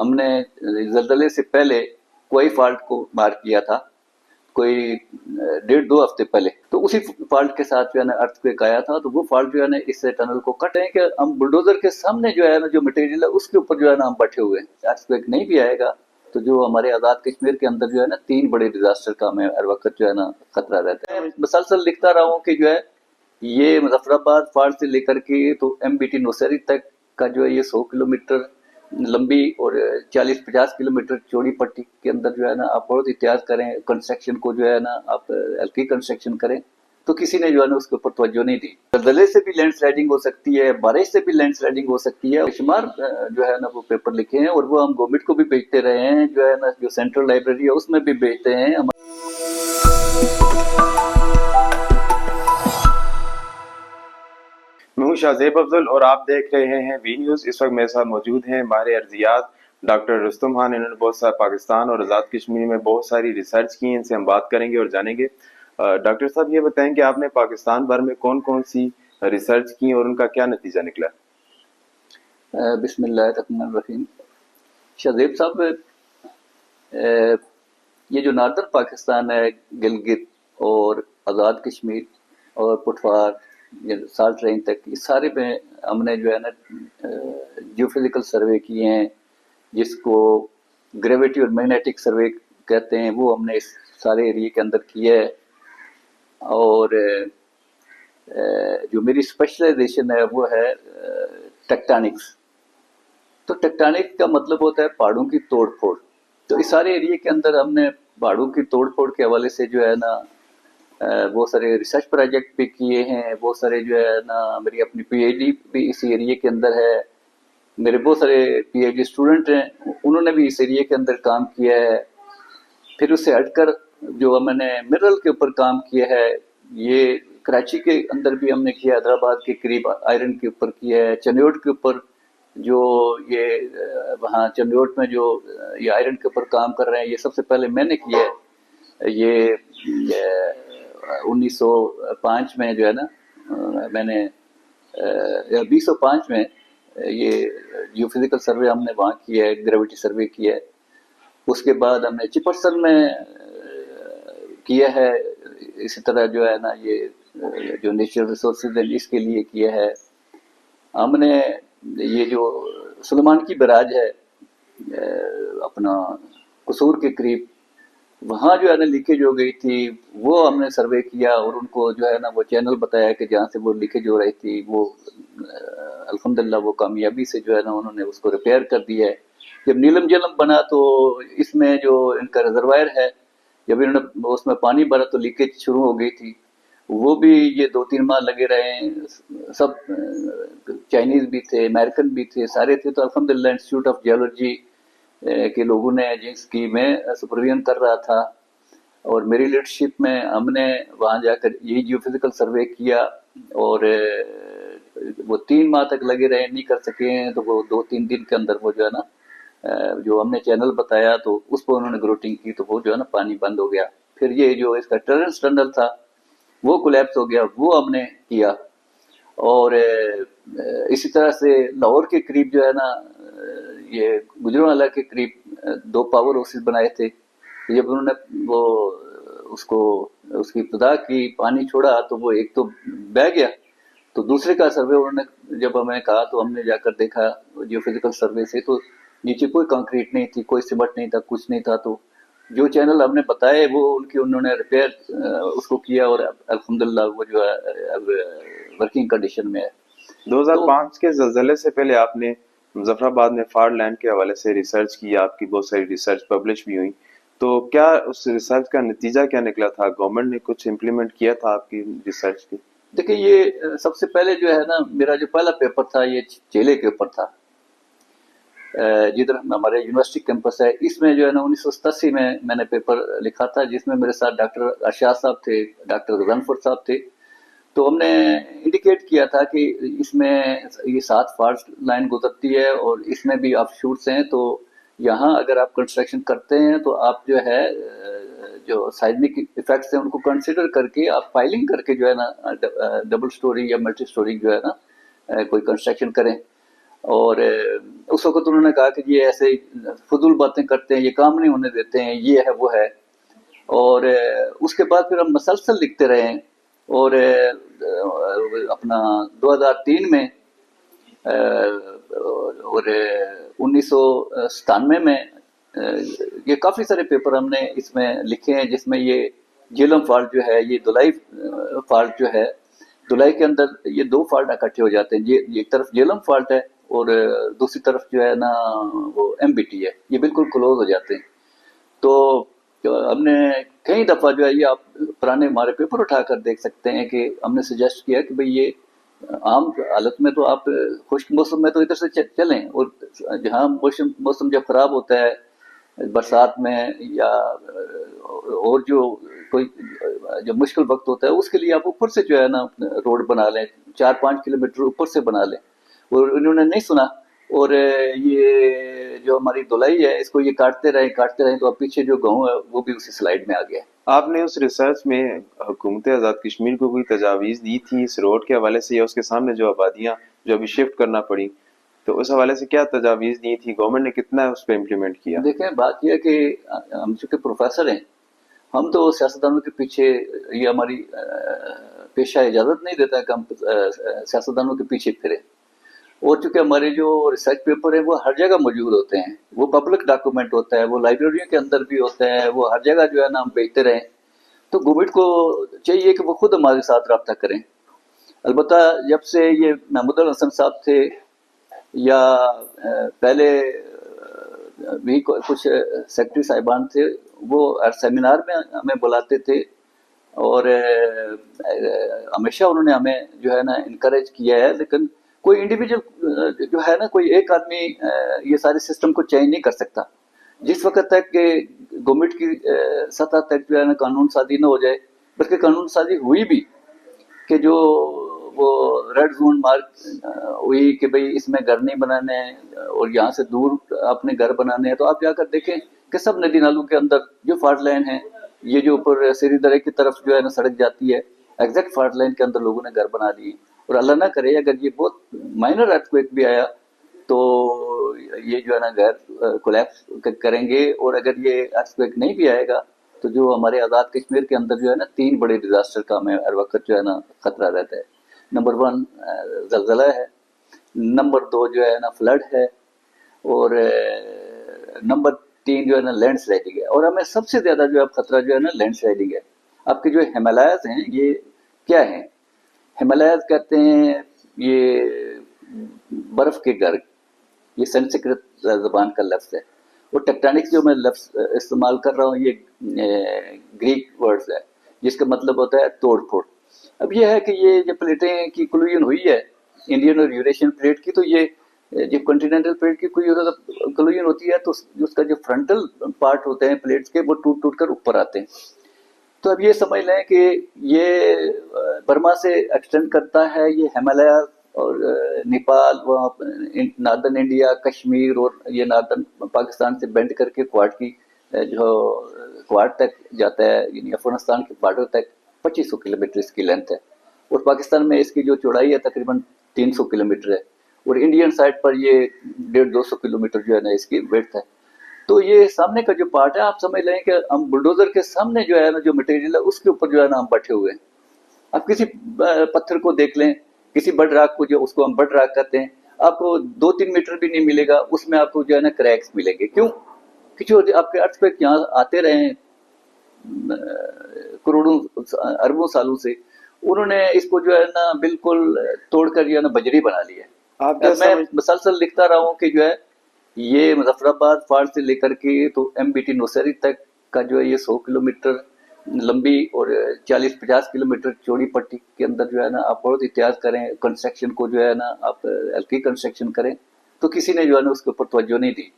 ہم نے زلزلے سے پہلے کوئی فالٹ کو مارک کیا تھا، کوئی 1.5-2 ہفتے پہلے، تو اسی فالٹ کے ساتھ جو ہے نا ارتھ کویک آیا تھا، تو وہ فالٹ جو ہے نا اس ٹنل کو کٹ ہے کہ ہم بلڈوزر کے سامنے جو ہے نا جو مٹیریل ہے اس کے اوپر جو ہے نا ہم بیٹھے ہوئے ہیں. ارتھ کویک نہیں بھی آئے گا تو جو ہمارے آزاد کشمیر کے اندر جو ہے نا 3 بڑے ڈیزاسٹر کا ہمیں ہر وقت جو ہے نا خطرہ رہتا ہے. میں مسلسل لکھتا رہا ہوں کہ جو ہے یہ مظفر آباد فالٹ سے لے کر کے تو ایم بی ٹی نوسری تک کا جو ہے یہ 100 کلومیٹر لمبی اور 40-50 کلومیٹر چوڑی پٹی کے اندر جو ہے نا آپ بہت احتیاط کریں، کنسٹرکشن کو جو ہے نا آپ ہلکی کنسٹرکشن کریں. تو کسی نے جو ہے نا اس کے اوپر توجہ نہیں دی. زلزلے سے بھی لینڈ سلائڈنگ ہو سکتی ہے، بارش سے بھی لینڈ سلائڈنگ ہو سکتی ہے. شمار جو ہے نا وہ پیپر لکھے ہیں اور وہ ہم گورنمنٹ کو بھی بھیجتے رہے ہیں، جو ہے نا جو سینٹرل لائبریری ہے اس میں بھی بھیجتے ہیں. میں ہوں شاہزیب افضل اور آپ دیکھ رہے ہیں وی نیوز. اس وقت میرے ساتھ موجود ہیں ماہر ارضیات ڈاکٹر رستم خان. انہوں نے بہت سارا پاکستان اور آزاد کشمیر میں بہت ساری ریسرچ کی ہیں، ان سے ہم بات کریں گے اور جانیں گے. ڈاکٹر صاحب یہ بتائیں کہ آپ نے پاکستان بھر میں کون کون سی ریسرچ کی اور ان کا کیا نتیجہ نکلا؟ بسم اللہ الرحمن الرحیم. شاہزیب صاحب، یہ جو ناردرن پاکستان ہے، گلگت اور آزاد کشمیر اور پٹوار سالٹ رینج تک، اس سارے میں ہم نے جو ہے نا جیو فزیکل سروے کیے ہیں، جس کو گریویٹی اور میگنیٹک سروے کہتے ہیں، وہ ہم نے اس سارے ایریے کے اندر کیا ہے. اور جو میری اسپیشلائزیشن ہے وہ ہے ٹیکٹانکس. تو ٹیکٹانک کا مطلب ہوتا ہے پہاڑوں کی توڑ پھوڑ. تو اس سارے ایریے کے اندر ہم نے پہاڑوں کی توڑ پھوڑ کے حوالے سے جو ہے نا بہت سارے ریسرچ پروجیکٹ بھی کیے ہیں. بہت سارے جو ہے نا میری اپنی پی ایچ ڈی بھی اس ایریے کے اندر ہے. میرے بہت سارے پی ایچ ڈی اسٹوڈنٹ ہیں، انہوں نے بھی اس ایریے کے اندر کام کیا ہے. پھر اس سے ہٹ کر جو میں نے منرل کے اوپر کام کیا ہے، یہ کراچی کے اندر بھی ہم نے کیا، حیدرآباد کے قریب آئرن کے اوپر کیا ہے، چنیوٹ کے اوپر جو یہ وہاں چنیوٹ میں جو یہ آئرن کے اوپر کام کر رہے ہیں، یہ سب سے پہلے میں نے کیا ہے. یہ 1905 میں جو ہے نا میں نے 2005 میں یہ جیو فزیکل سروے ہم نے وہاں کیا ہے، گریویٹی سروے کیا ہے. اس کے بعد ہم نے چپرسن میں کیا ہے. اسی طرح جو ہے نا یہ جو نیچرل ریسورسز ہیں اس کے لیے کیا ہے. ہم نے یہ جو سلیمان کی براج ہے اپنا قصور کے قریب، وہاں جو ہے نا لیکیج ہو گئی تھی، وہ ہم نے سروے کیا اور ان کو جو ہے نا وہ چینل بتایا کہ جہاں سے وہ لیکیج ہو رہی تھی وہ الحمدللہ وہ کامیابی سے جو ہے نا انہوں نے اس کو ریپیئر کر دیا ہے. جب نیلم جلم بنا تو اس میں جو ان کا ریزروائر ہے، جب انہوں نے اس میں پانی بھرا تو لیکیج شروع ہو گئی تھی. وہ بھی یہ 2-3 ماہ لگے رہے ہیں. سب چائنیز بھی تھے، امریکن بھی تھے، سارے تھے. تو الحمدللہ انسٹیٹیوٹ آف جیولوجی کے لوگوں نے جس کی میں سپرویژن کر رہا تھا اور میری لیڈرشپ میں ہم نے وہاں جا کر یہی جیو فزیکل سروے کیا. اور وہ 3 ماہ تک لگے رہے، نہیں کر سکے ہیں. تو وہ 2-3 دن کے اندر وہ جو ہے نا جو ہم نے چینل بتایا تو اس پر انہوں نے گروٹنگ کی، تو وہ جو ہے نا پانی بند ہو گیا. پھر یہ جو اس کا ٹرنس ٹنل تھا وہ کولیپس ہو گیا، وہ ہم نے کیا. اور اسی طرح سے لاہور کے قریب جو ہے نا یہ گجرانوالہ کے قریب 2 پاور ہاؤسز بنائے تھے. جب انہوں نے وہ اس کی ابتدا کی، پانی چھوڑا تو وہ ایک تو بہہ گیا. تو دوسرے کا سروے انہوں نے جب ہمیں کہا تو ہم نے جا کر دیکھا جیو فزیکل سروے سے، تو نیچے کوئی کنکریٹ نہیں تھی، کوئی سیمنٹ نہیں تھا، کچھ نہیں تھا. تو جو چینل ہم نے بتائے وہ انہوں نے ریپیئر اس کو کیا اور الحمدللہ وہ جو ہے اب ورکنگ کنڈیشن میں ہے. 2005 کے زلزلے سے پہلے آپ نے مظفر آباد میں فالٹ لینڈ کے حوالے سے ریسرچ کی، آپ کی بہت ساری ریسرچ پبلش بھی ہوئی. تو کیا اس ریسرچ کا نتیجہ کیا نکلا تھا؟ گورنمنٹ نے کچھ امپلیمنٹ کیا تھا آپ کی ریسرچ کی؟ دیکھیں، یہ سب سے پہلے جو ہے نا میرا جو پہلا پیپر تھا یہ چیلے کے اوپر تھا، جدھر ہمارے یونیورسٹی کیمپس ہے. اس میں جو ہے نا 1987 میں نے پیپر لکھا تھا، جس میں میرے ساتھ ڈاکٹر ارشاد صاحب تھے، ڈاکٹر غضنفر صاحب تھے. تو ہم نے انڈیکیٹ کیا تھا کہ اس میں یہ 7 فالٹ لائن گزرتی ہے اور اس میں بھی آف شوٹس ہیں. تو یہاں اگر آپ کنسٹرکشن کرتے ہیں تو آپ جو ہے جو سائزمک ایفیکٹس ہیں ان کو کنسیڈر کر کے آپ فائلنگ کر کے جو ہے نا ڈبل سٹوری یا ملٹی سٹوری جو ہے نا کوئی کنسٹرکشن کریں. اور उस वक्त उन्होंने कहा कि ये ऐसे फजूल बातें करते हैं, ये काम नहीं होने देते हैं, ये है वो है। और उसके बाद फिर हम मसलसल लिखते रहे हैं। और अपना 2003 में और 1997 में ये काफ़ी सारे पेपर हमने इसमें लिखे हैं, जिसमें ये झेलम फॉल्ट जो है, ये धुलाई फॉल्ट जो है, धुलाई के अंदर ये दो फॉल्ट इकट्ठे हो जाते हैं। ये एक तरफ झेलम फॉल्ट है और दूसरी तरफ जो है ना वो MBT है, ये बिल्कुल क्लोज हो जाते हैं। तो हमने कई दफ़ा जो है, ये आप पुराने हमारे पेपर उठाकर देख सकते हैं कि हमने सजेस्ट किया कि भाई ये आम हालत में तो आप खुश्क मौसम में तो इधर से चलें, और जहाँ मौसम जब ख़राब होता है बरसात में या और जो कोई जब मुश्किल वक्त होता है, उसके लिए आप ऊपर से जो है ना रोड बना लें, 4-5 किलोमीटर ऊपर से बना लें। और इन्होंने नहीं सुना, और ये जो हमारी धुलाई है इसको ये काटते रहे, तो अब पीछे जो गाँव है वो भी उसी स्लाइड में आ गया। आपने उस रिसर्च में हुकूमत आज़ाद कश्मीर को कोई तजावीज़ दी थी इस रोड के हवाले से, या उसके सामने जो आबादियाँ जो अभी शिफ्ट करना पड़ी, तो उस हवाले से क्या तजावीज़ दी थी? गवर्नमेंट ने कितना उस पर इम्प्लीमेंट किया? देखें, बात यह है कि हम चूँकि प्रोफेसर हैं, हम तो सियासतदानों के पीछे, ये हमारी पेशा इजाज़त नहीं देता है कि हम सियासतदानों के पीछे फिरें। और चूँकि हमारे जो रिसर्च पेपर है वो हर जगह मौजूद होते हैं, वो पब्लिक डॉक्यूमेंट होता है, वो लाइब्रेरियों के अंदर भी होता है, वो हर जगह जो है ना हम भेजते रहें। तो गवर्नमेंट को चाहिए कि वो खुद हमारे साथ रब्ता करें। अलबत्ता जब से ये महमूद हसन साहब थे, या पहले भी कुछ सेक्रेटरी साहिबान थे, वो हर सेमिनार में हमें बुलाते थे, और हमेशा उन्होंने हमें जो है ना इनकरेज किया है। लेकिन कोई इंडिविजुअल जो है ना, कोई एक आदमी ये सारे सिस्टम को चेंज नहीं कर सकता। जिस वक्त तक कि गवर्नमेंट की सतह तक जो है ना कानून साजी न हो जाए, बल्कि कानून साजी हुई भी कि जो वो रेड जोन मार्क हुई कि भाई इसमें घर नहीं बनाने हैं और यहाँ से दूर अपने घर बनाने हैं, तो आप जाकर देखें कि सब नदी नालों के अंदर जो फॉल्ट लाइन है, ये जो ऊपर सीरी दरे की तरफ जो है ना सड़क जाती है, एग्जैक्ट फॉल्ट लाइन के अंदर लोगों ने घर बना दिए। और अल्लाह ना करे अगर ये बहुत माइनर अर्थक्वेक भी आया तो ये जो है ना घर कोलैप्स करेंगे। और अगर ये अर्थक्वेक नहीं भी आएगा तो जो हमारे आज़ाद कश्मीर के अंदर जो है ना 3 बड़े डिजास्टर का हमें हर वक्त जो है ना खतरा रहता है। नंबर 1 ज़लज़ला है, नंबर 2 जो है ना फ्लड है, और नंबर 3 जो है ना लैंड स्लाइडिंग है। और हमें सबसे ज़्यादा जो है खतरा जो है ना लैंड स्लाइडिंग है। आपके जो हिमालयाज़ हैं ये क्या हैं? हिमालयाज़ कहते हैं ये बर्फ़ के घर, ये संस्कृत ज़बान का लफ्ज़ है। और टेक्टोनिक्स जो मैं लफ्ज़ इस्तेमाल कर रहा हूँ ये ग्रीक वर्ड्स है, जिसका मतलब होता है तोड़ फोड़। अब ये है कि ये जो प्लेटें की कोलिजन हुई है इंडियन और यूरेशियन प्लेट की, तो ये जो कॉन्टिनेंटल प्लेट की कोई कोलिजन होती है तो उसका जो फ्रंटल पार्ट होते हैं प्लेट्स के वो टूट टूट कर ऊपर आते हैं। तो अब ये समझ लें कि ये बर्मा से एक्सटेंड करता है, ये हिमालय और नेपाल, वहाँ नार्दर्न इंडिया, कश्मीर, और ये नार्दर्न पाकिस्तान से बेंड करके क्वाड की जो क्वाड तक जाता है, यानी अफगानिस्तान के बॉर्डर तक 2500 किलोमीटर इसकी लेंथ है। और पाकिस्तान में इसकी जो चौड़ाई है तकरीबन 300 किलोमीटर है, और इंडियन साइड पर ये 150-200 किलोमीटर जो है ना इसकी विड्थ है। तो ये सामने का जो पार्ट है आप समझ लें कि हम बुलडोजर के सामने जो है ना जो मटेरियल है उसके ऊपर जो है ना हम बैठे हुए हैं। आप किसी पत्थर को देख लें, किसी बड रॉक को, जो उसको हम बड रॉक कहते हैं, आपको 2-3 मीटर भी नहीं मिलेगा, उसमें आपको जो है ना क्रैक्स मिलेंगे। क्यों? कि जो आपके अर्थ पे यहाँ आते रहे हैं करोड़ों अरबों सालों से, उन्होंने इसको जो है ना बिल्कुल तोड़कर जो है ना बजरी बना लिया। मैं मसलसल लिखता रहा हूँ कि जो है ये मुजफ्फराबाद फाड़ से लेकर के तो MBT नौशहरी तक का जो है ये 100 किलोमीटर लंबी और 40-50 किलोमीटर चौड़ी पट्टी के अंदर जो है ना आप बहुत इतिहास करें, कंस्ट्रक्शन को जो है ना आप हल्की कंस्ट्रक्शन करें, तो किसी ने जो है ना उसके ऊपर तवज्जो नहीं दी।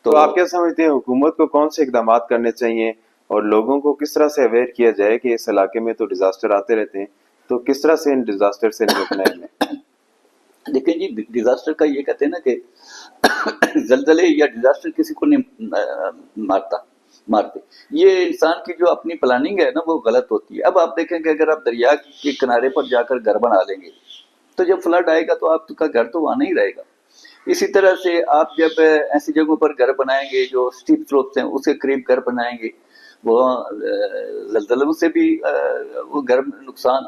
तो आप क्या समझते हैं हुकूमत को कौन से इकदाम करने चाहिए और लोगों को किस तरह से अवेयर किया जाए कि इस इलाके में तो डिजास्टर आते रहते हैं, तो किस तरह से इन डिजास्टर से निपटना है? देखिए जी, डिजास्टर का ये कहते हैं ना कि जलजले या डिजास्टर किसी को नहीं मारते, ये इंसान की जो अपनी प्लानिंग है ना वो गलत होती है। अब आप देखेंगे अगर आप दरिया के किनारे पर जाकर घर बना लेंगे तो जब फ्लड आएगा तो आपका घर तो वहाँ नहीं रहेगा। इसी तरह से आप जब ऐसी जगहों पर घर बनाएंगे जो स्टीप स्लोप्स हैं, उसके करीब घर बनाएंगे, वो जलजलों से भी वो घर में नुकसान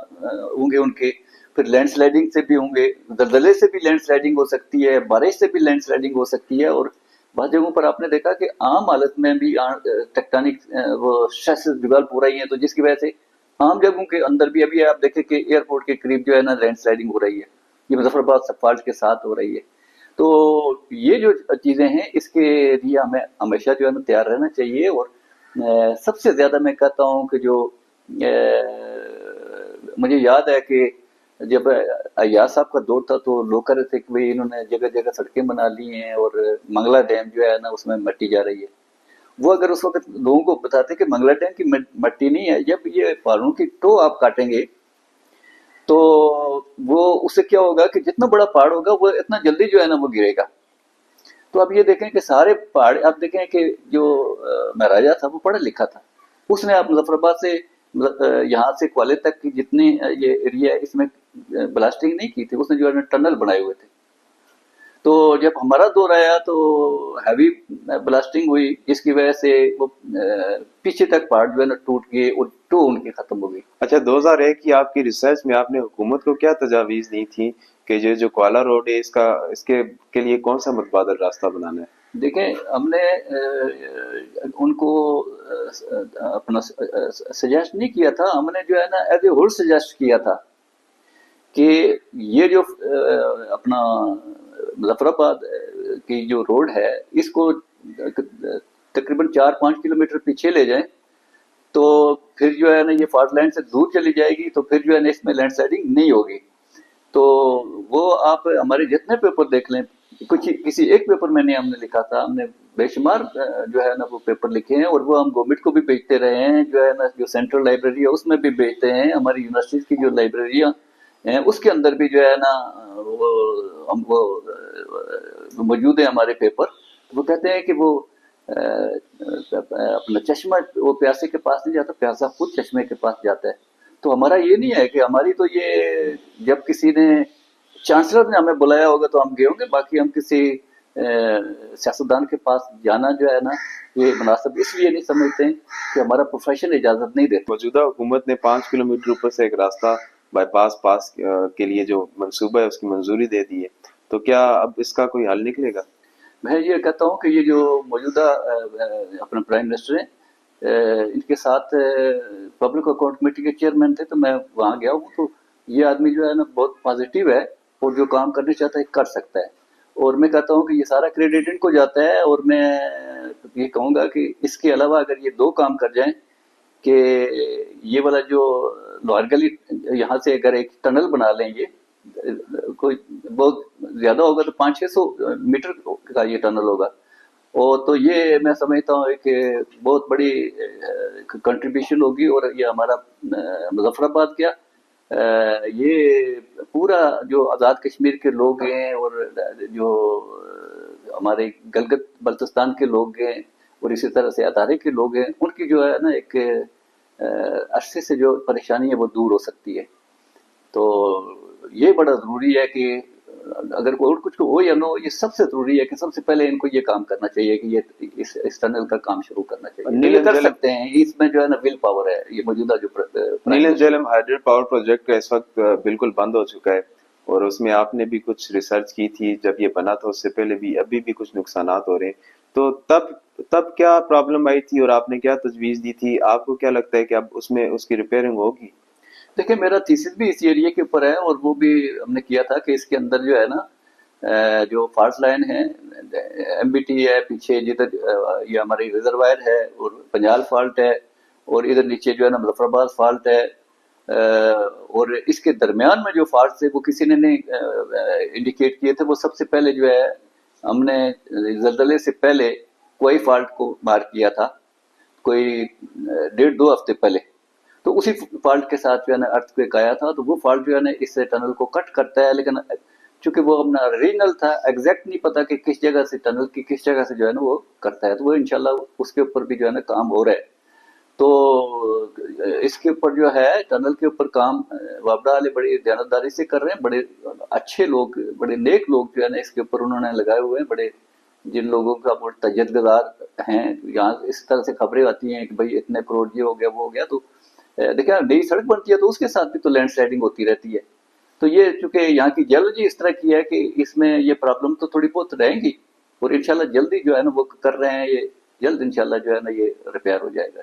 होंगे उनके, फिर लैंडस्लाइडिंग से भी होंगे, जलजले से भी लैंडस्लाइडिंग हो सकती है, बारिश से भी लैंडस्लाइडिंग हो सकती है। और बहुत जगहों पर आपने देखा कि आम हालत में भी टेक्टोनिक वो स्ट्रेस जुगाल पूरा ही है, तो जिसकी वजह से आम जगहों के अंदर भी अभी आप देखें कि एयरपोर्ट के करीब जो है ना लैंडस्लाइडिंग हो रही है, ये मुजफ्फराबाद सफाल्ट के साथ हो रही है। तो ये जो चीजें हैं इसके लिए हमें हमेशा जो है ना तैयार रहना चाहिए। और सबसे ज्यादा मैं कहता हूँ कि जो मुझे याद है कि जब अय्याज साहब का दौर था तो लोग कह रहे थे कि भाई इन्होंने जगह जगह सड़कें बना ली हैं और मंगला डैम जो है ना उसमें मट्टी जा रही है। वो अगर उस वक्त लोगों को बताते कि मंगला डैम की मट्टी नहीं है, जब ये पहाड़ों की टो आप काटेंगे तो वो उससे क्या होगा कि जितना बड़ा पहाड़ होगा वो इतना जल्दी जो है ना वो गिरेगा। तो आप ये देखें कि सारे पहाड़ आप देखें कि जो महाराजा था वो पढ़ा लिखा था, उसने आप मुजफ्फराबाद से यहाँ से क्वाले तक की जितनी ये एरिया है इसमें ब्लास्टिंग नहीं की थी, उसने जो है टनल बनाए हुए थे। तो जब हमारा दौर आया तो हैवी ब्लास्टिंग हुई, जिसकी वजह से वो पीछे तक पहाड़ जो है ना टूट गए और टो उनकी खत्म हो गई। अच्छा, 2001 की आपकी रिसर्च में आपने हुकूमत को क्या तजावीज़ दी थी कि ये जो क्वाला रोड है इसके के लिए कौन सा मुतबादल रास्ता बनाना है? देखें, हमने उनको अपना सजेस्ट नहीं किया था, हमने जो है ना एज ए होल सजेस्ट किया था कि ये जो अपना मुजफ्फराबाद की जो रोड है इसको तकरीबन 4-5 किलोमीटर पीछे ले जाएं, तो फिर जो है ना ये फॉल्ट लाइन से दूर चली जाएगी, तो फिर जो है ना इसमें लैंडस्लाइडिंग नहीं होगी। तो वो आप हमारे जितने पेपर देख लें, कुछ किसी एक पेपर में नहीं हमने लिखा था, हमने बेशुमार जो है ना वो पेपर लिखे हैं और वो हम गवर्नमेंट को भी भेजते रहे हैं, जो है ना जो सेंट्रल लाइब्रेरी है उसमें भी भेजते हैं, हमारी यूनिवर्सिटीज की जो लाइब्रेरियाँ हैं उसके अंदर भी जो है ना वो हम वो मौजूद है हमारे पेपर। वो कहते हैं कि वो अपना चश्मा वो प्यासे के पास नहीं जाता, प्यासा खुद चश्मे के पास जाता है। तो हमारा ये नहीं है कि हमारी तो ये जब किसी ने चांसलर ने हमें बुलाया होगा तो हम गए होंगे, बाकी हम किसी सियासतदान के पास जाना जो है ना ये मुनासिब इसलिए नहीं समझते हैं कि हमारा प्रोफेशन इजाजत नहीं देता। मौजूदा हुकूमत ने 5 किलोमीटर ऊपर से एक रास्ता बाईपास पास के लिए जो मंसूबा है उसकी मंजूरी दे दी है, तो क्या अब इसका कोई हल निकलेगा? मैं ये कहता हूँ कि ये जो मौजूदा अपने प्राइम मिनिस्टर हैं, इनके साथ पब्लिक अकाउंट कमेटी के चेयरमैन थे, तो मैं वहाँ गया हूँ, तो ये आदमी जो है ना बहुत पॉजिटिव है और जो काम करना चाहता है कर सकता है। और मैं कहता हूँ कि ये सारा क्रेडिट इनको जाता है, और मैं ये कहूँगा कि इसके अलावा अगर ये 2 काम कर जाएं कि ये वाला जो लोहार गली यहाँ से अगर एक टनल बना लें, ये कोई बहुत ज्यादा होगा तो 500-600 मीटर का ये टनल होगा, और तो ये मैं समझता हूँ कि बहुत बड़ी कंट्रीब्यूशन होगी। और ये हमारा मुजफ्फराबाद क्या ये पूरा जो आज़ाद कश्मीर के लोग हैं और जो हमारे गलगत बल्तिस्तान के लोग हैं और इसी तरह से अतारे के लोग हैं, उनकी जो है ना एक अरसे से जो परेशानी है वो दूर हो सकती है। तो ये बड़ा ज़रूरी है कि अगर कोई और कुछ हो या ना हो, ये सबसे ज़रूरी है कि सबसे पहले इनको ये काम करना चाहिए कि ये इस टनल का काम शुरू करना चाहिए। ये कर सकते हैं, इसमें जो है ना विल पावर है। ये मौजूदा जो नीलम झेलम हाइड्रो पावर प्रोजेक्ट इस वक्त बिल्कुल बंद हो चुका है, और उसमें आपने भी कुछ रिसर्च की थी जब ये बना था, उससे पहले भी अभी भी कुछ नुकसानात हो रहे हैं, तो तब क्या प्रॉब्लम आई थी और आपने क्या तजवीज़ दी थी? आपको क्या लगता है कि अब उसमें उसकी रिपेयरिंग होगी? देखिए, मेरा थीसिस भी इस एरिया के ऊपर है और वो भी हमने किया था कि इसके अंदर जो है ना जो फॉल्ट लाइन है, एमबीटी है पीछे जिधर ये हमारी रिजर्वायर है, और पंजाल फॉल्ट है, और इधर नीचे जो है ना मुजफ्फराबाद फॉल्ट है, और इसके दरमियान में जो फॉल्ट थे वो किसी ने नहीं इंडिकेट किए थे। वो सबसे पहले जो है हमने जलजले से पहले कोई फॉल्ट को मार्क किया था, कोई 1.5-2 हफ्ते पहले। तो उसी फॉल्ट के साथ जो है ना अर्थक्वेक आया था, तो वो फॉल्ट जो है ना इस टनल को कट करता है, लेकिन चूंकि वो अपना रीजनल था, एग्जैक्ट नहीं पता कि किस जगह से टनल की किस जगह से जो है ना वो करता है, तो वो इंशाल्लाह उसके ऊपर भी जो है ना काम हो रहा है। تو اس کے اوپر جو ہے ٹنل کے اوپر کام وابڈا والے بڑی دیانتداری سے کر رہے ہیں، بڑے اچھے لوگ، بڑے نیک لوگ جو ہے نا اس کے اوپر انہوں نے لگائے ہوئے ہیں، بڑے جن لوگوں کا وہ تجد گزار ہیں۔ یہاں اس طرح سے خبریں آتی ہیں کہ بھئی اتنے کروڑ یہ ہو گیا وہ ہو گیا، تو دیکھیں نئی سڑک بنتی ہے تو اس کے ساتھ بھی تو لینڈ سلائڈنگ ہوتی رہتی ہے۔ تو یہ چونکہ یہاں کی جیولوجی اس طرح کی ہے کہ اس میں یہ پرابلم تو تھوڑی بہت رہیں گی، اور انشاءاللہ جلدی جو ہے نا وہ کر رہے ہیں، یہ جلد انشاءاللہ جو ہے نا یہ ریپیئر ہو جائے گا۔